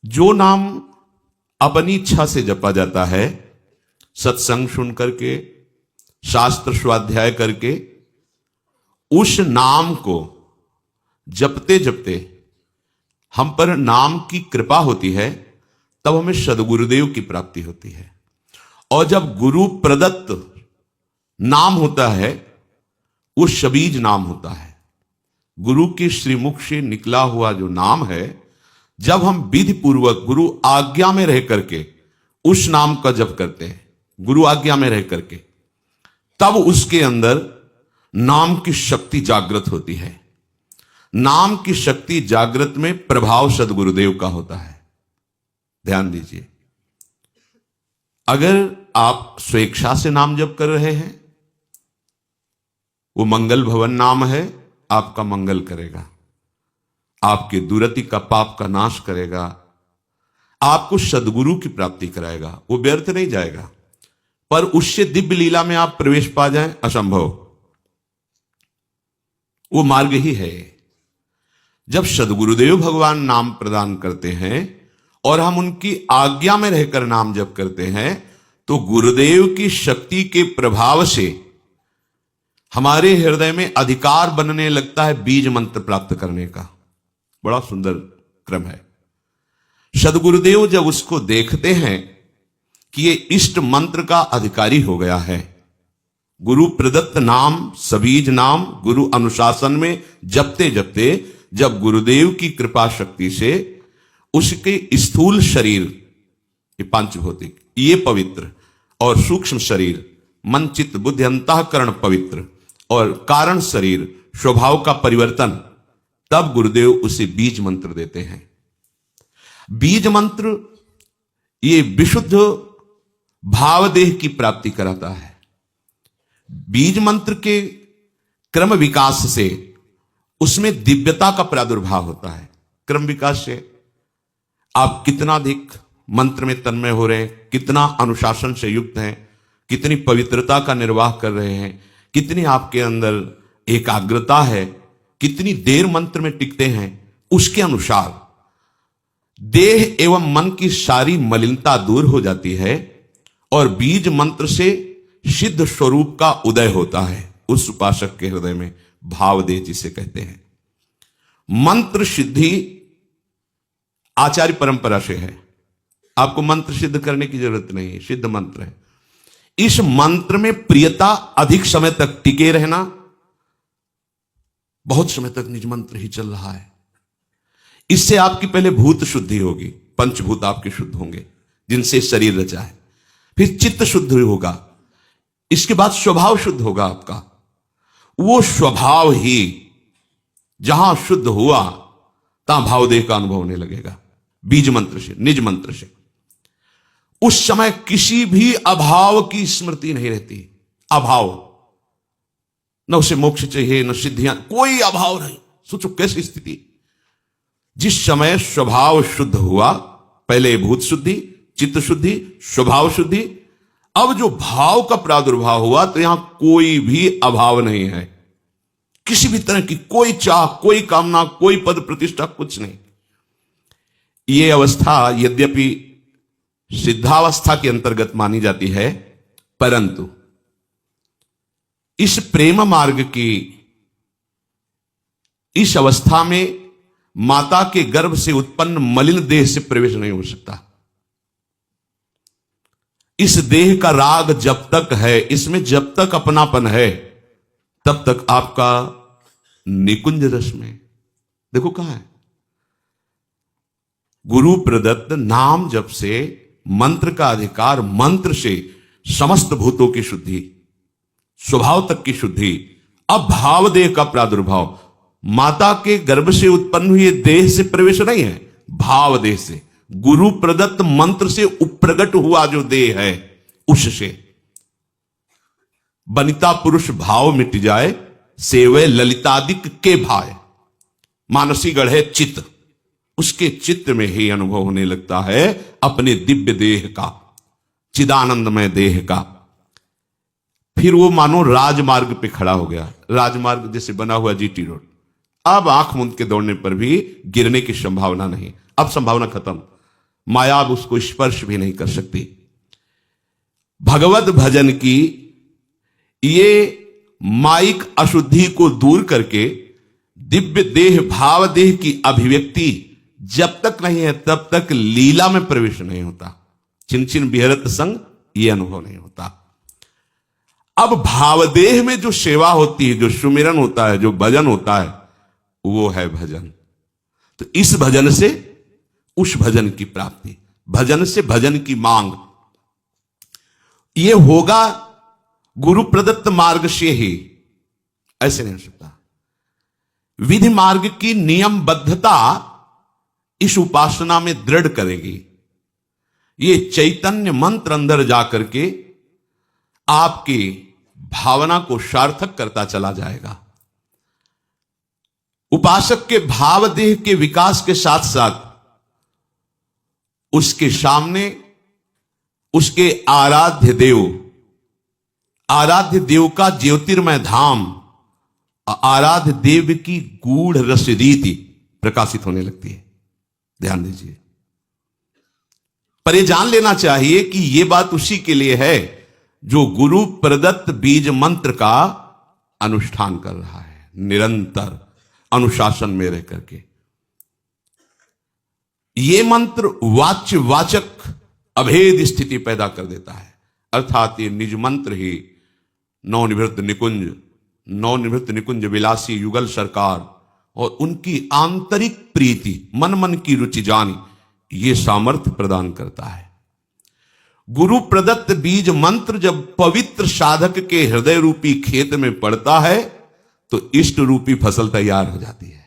जो नाम अपनी इच्छा से जपा जाता है, सत्संग सुन करके, शास्त्र स्वाध्याय करके, उस नाम को जपते जपते हम पर नाम की कृपा होती है, तब हमें सदगुरुदेव की प्राप्ति होती है। और जब गुरु प्रदत्त नाम होता है, वो सबीज नाम होता है। गुरु के श्रीमुख से निकला हुआ जो नाम है, जब हम विधि पूर्वक गुरु आज्ञा में रह करके उस नाम का जप करते हैं, गुरु आज्ञा में रह करके, तब उसके अंदर नाम की शक्ति जागृत होती है। नाम की शक्ति जागृत में प्रभाव सदगुरुदेव का होता है। ध्यान दीजिए, अगर आप स्वेच्छा से नाम जप कर रहे हैं, वो मंगल भवन नाम है, आपका मंगल करेगा, आपके दुरति का पाप का नाश करेगा, आपको सदगुरु की प्राप्ति कराएगा, वो व्यर्थ नहीं जाएगा। पर उससे दिव्य लीला में आप प्रवेश पा जाएं, असंभव। वो मार्ग ही है। जब सदगुरुदेव भगवान नाम प्रदान करते हैं और हम उनकी आज्ञा में रहकर नाम जप करते हैं, तो गुरुदेव की शक्ति के प्रभाव से हमारे हृदय में अधिकार बनने लगता है बीज मंत्र प्राप्त करने का। बड़ा सुंदर क्रम है। सदगुरुदेव जब उसको देखते हैं कि ये इष्ट मंत्र का अधिकारी हो गया है, गुरु प्रदत्त नाम, सबीज नाम गुरु अनुशासन में जपते जपते जब गुरुदेव की कृपा शक्ति से उसके स्थूल शरीर, ये पांचभौतिक, ये पवित्र, और सूक्ष्म शरीर मन चित्त बुद्धि अंतःकरण पवित्र, और कारण शरीर स्वभाव का परिवर्तन, तब गुरुदेव उसे बीज मंत्र देते हैं। बीज मंत्र ये विशुद्ध भावदेह की प्राप्ति कराता है। बीज मंत्र के क्रम विकास से उसमें दिव्यता का प्रादुर्भाव होता है। क्रम विकास से आप कितना अधिक मंत्र में तन्मय हो रहे हैं, कितना अनुशासन से युक्त हैं, कितनी पवित्रता का निर्वाह कर रहे हैं, कितनी आपके अंदर एकाग्रता है, कितनी देर मंत्र में टिकते हैं, उसके अनुसार देह एवं मन की सारी मलिनता दूर हो जाती है और बीज मंत्र से सिद्ध स्वरूप का उदय होता है उस उपासक के हृदय में। भावदेह जिसे कहते हैं। मंत्र सिद्धि आचार्य परंपरा से है। आपको मंत्र सिद्ध करने की जरूरत नहीं है, सिद्ध मंत्र है। इस मंत्र में प्रियता, अधिक समय तक टिके रहना, बहुत समय तक निज मंत्र ही चल रहा है, इससे आपकी पहले भूत शुद्धि होगी, पंचभूत आपके शुद्ध होंगे जिनसे शरीर रचा है, फिर चित्त शुद्ध होगा, इसके बाद स्वभाव शुद्ध होगा आपका। वो स्वभाव ही जहां शुद्ध हुआ, तहां भावदेह का अनुभव होने लगेगा बीज मंत्र से, निज मंत्र से। उस समय किसी भी अभाव की स्मृति नहीं रहती। अभाव, न उसे मोक्ष चाहिए, न सिद्धियां, कोई अभाव नहीं। सोचो कैसी स्थिति। जिस समय स्वभाव शुद्ध हुआ, पहले भूत शुद्धि, चित्त शुद्धि, स्वभाव शुद्धि, अब जो भाव का प्रादुर्भाव हुआ, तो यहां कोई भी अभाव नहीं है। किसी भी तरह की कोई चाह, कोई कामना, कोई पद प्रतिष्ठा, कुछ नहीं। यह अवस्था यद्यपि सिद्धावस्था के अंतर्गत मानी जाती है, परंतु इस प्रेम मार्ग की इस अवस्था में माता के गर्भ से उत्पन्न मलिन देह से प्रवेश नहीं हो सकता। इस देह का राग जब तक है, इसमें जब तक अपनापन है, तब तक आपका निकुंज रस में, देखो कहां है, गुरु प्रदत्त नाम जप से मंत्र का अधिकार, मंत्र से समस्त भूतों की शुद्धि, स्वभाव तक की शुद्धि, अब भावदेह का प्रादुर्भाव। माता के गर्भ से उत्पन्न हुए देह से प्रवेश नहीं है, भावदेह से, गुरु प्रदत्त मंत्र से उप्रगट हुआ जो देह है, उससे बनिता पुरुष भाव मिट जाए, सेवे ललितादिक के भाय, मानसी गढ़े चित्त, उसके चित्त में ही अनुभव होने लगता है अपने दिव्य देह का, चिदानंदमय देह का। फिर वो मानो राजमार्ग पे खड़ा हो गया। राजमार्ग जैसे बना हुआ जीटी रोड, अब आंख मूंद के दौड़ने पर भी गिरने की संभावना नहीं, अब संभावना खत्म। माया उसको स्पर्श भी नहीं कर सकती। भगवत भजन की ये माइक अशुद्धि को दूर करके दिव्य देह भाव देह की अभिव्यक्ति जब तक नहीं है तब तक लीला में प्रवेश नहीं होता। छिन छिन बिहरत संग ये अनुभव नहीं होता। अब भावदेह में जो सेवा होती है, जो सुमिरन होता है, जो भजन होता है, वो है भजन। तो इस भजन से उस भजन की प्राप्ति, भजन से भजन की मांग, ये होगा गुरु प्रदत्त मार्ग से ही, ऐसे नहीं हो सकता। विधि मार्ग की नियमबद्धता इस उपासना में दृढ़ करेगी। ये चैतन्य मंत्र अंदर जाकर के आपकी भावना को सार्थक करता चला जाएगा। उपासक के भाव देह के विकास के साथ साथ उसके सामने उसके आराध्य देव का ज्योतिर्मय धाम, आराध्य देव की गूढ़ रस रीति प्रकाशित होने लगती है। ध्यान दीजिए, पर यह जान लेना चाहिए कि यह बात उसी के लिए है जो गुरु प्रदत्त बीज मंत्र का अनुष्ठान कर रहा है, निरंतर अनुशासन में रह करके। यह मंत्र वाच्य वाचक अभेद स्थिति पैदा कर देता है, अर्थात ये निज मंत्र ही नवनिवृत्त निकुंज विलासी युगल सरकार और उनकी आंतरिक प्रीति, मन मन की रुचि जानी, ये सामर्थ्य प्रदान करता है। गुरु प्रदत्त बीज मंत्र जब पवित्र साधक के हृदय रूपी खेत में पड़ता है तो इष्ट रूपी फसल तैयार हो जाती है।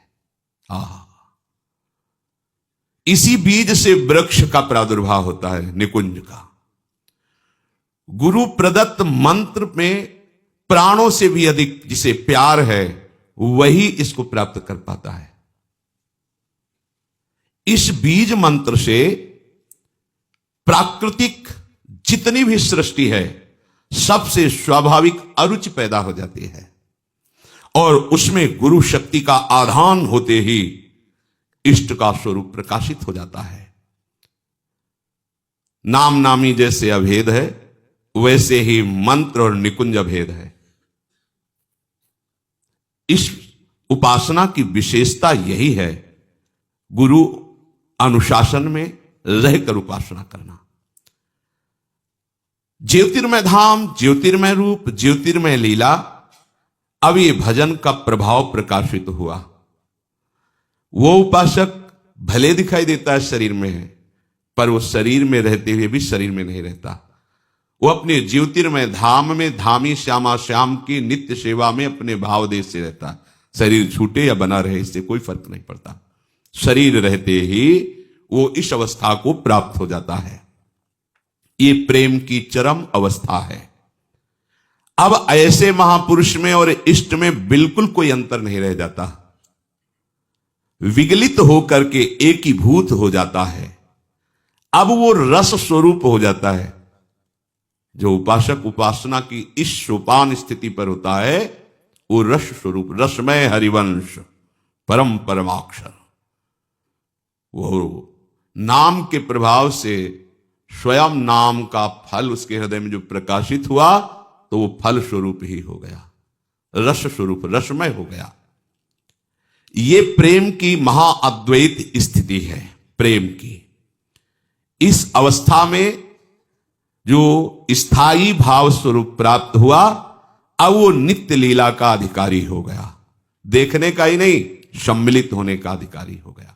इसी बीज से वृक्ष का प्रादुर्भाव होता है, निकुंज का। गुरु प्रदत्त मंत्र में प्राणों से भी अधिक जिसे प्यार है वही इसको प्राप्त कर पाता है। इस बीज मंत्र से प्राकृतिक जितनी भी सृष्टि है सबसे स्वाभाविक अरुचि पैदा हो जाती है और उसमें गुरु शक्ति का आधान होते ही इष्ट का स्वरूप प्रकाशित हो जाता है। नाम नामी जैसे अभेद है वैसे ही मंत्र और निकुंज अभेद है। इस उपासना की विशेषता यही है, गुरु अनुशासन में रहकर उपासना करना। ज्योतिर्मय धाम, ज्योतिर्मय रूप, ज्योतिर्मय लीला, अब ये भजन का प्रभाव प्रकाशित हुआ। वो उपासक भले दिखाई देता है शरीर में है, पर वो शरीर में रहते हुए भी शरीर में नहीं रहता। वो अपने ज्योतिर्मय धाम में धामी श्यामा श्याम की नित्य सेवा में अपने भाव देश से रहता है। शरीर छूटे या बना रहे इससे कोई फर्क नहीं पड़ता, शरीर रहते ही वो इस अवस्था को प्राप्त हो जाता है। ये प्रेम की चरम अवस्था है। अब ऐसे महापुरुष में और इष्ट में बिल्कुल कोई अंतर नहीं रह जाता, विगलित होकर के एकीभूत हो जाता है। अब वो रस स्वरूप हो जाता है। जो उपासक उपासना की इस सोपान स्थिति पर होता है वो रस स्वरूप, रसमय हरिवंश, परम परमाक्षर, वो नाम के प्रभाव से स्वयं नाम का फल उसके हृदय में जो प्रकाशित हुआ तो वो फल स्वरूप ही हो गया, रस स्वरूप, रसमय हो गया। ये प्रेम की महाअद्वैत स्थिति है। प्रेम की इस अवस्था में जो स्थायी भाव स्वरूप प्राप्त हुआ, अब वो नित्य लीला का अधिकारी हो गया। देखने का ही नहीं, सम्मिलित होने का अधिकारी हो गया।